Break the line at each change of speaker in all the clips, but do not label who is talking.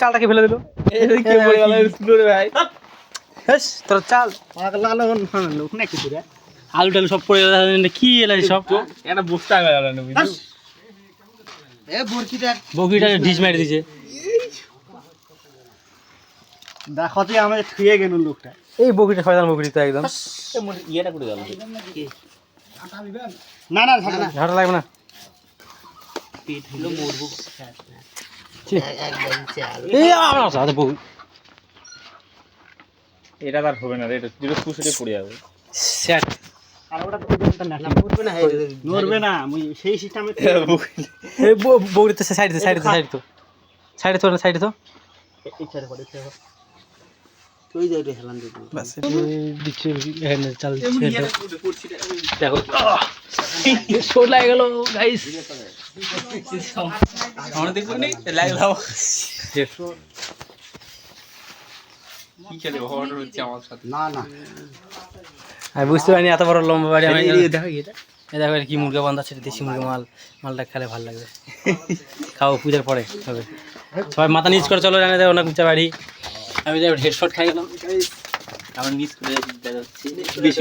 চালটাকে ফেলে দিল তোর চাল আলু টালু সব পড়ে কি এলাই সব
একটা বস্তা হয়ে গেল না বুঝলি
বগিটা ডিশ মারি দিছে
দেখো তুই আমাদের থুয়ে গেল লোকটা
এই বগিটা শয়তান বগিটা তো একদম
ইয়েটা করে গেল
না না
ঝাড়া লাগবে না
পেট হলো মরবো
বগি
এটা তার হবে না রে এটা যেটা পুষে পড়ে যাবে
স্যাট
আর ওটা নড়বে না আমি সেই সিস্টেমে
এই বগিটা সাইডে সাইডে সাইডে তো সাইডে তো সাইডে তো
ইচ্ছা করে তুই যাই রে হেলান দিবি
বাস দিচ্ছে এখানে চাল দেখো শোট লাগে গেল গাইস
আমরা দেখবো নি লাগলাম কি খেলে অর্ডার হচ্ছে আমার সাথে
না না
আমি বুঝতে পারিনি এত বড় লম্বা বাড়ি আমি
দেখো এটা
দেখো কি মুরগা বান্ধা ছিল দেশি মুরগা মালটা খেলে ভালো লাগবে খাও পূজার পরে হবে সবাই মাথা নিচ করে চলো জানে দেয় অনেক উঁচা বাড়ি আমি যাই হেডশট খাই গেলাম
আমার মিস করে যাচ্ছে
বেশি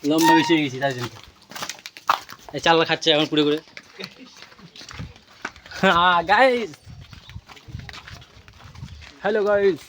লম্বা বেশি হয়ে গেছি তার জন্য এই চাল খাচ্ছে এখন পুড়ে করে গাইস হ্যালো গাইস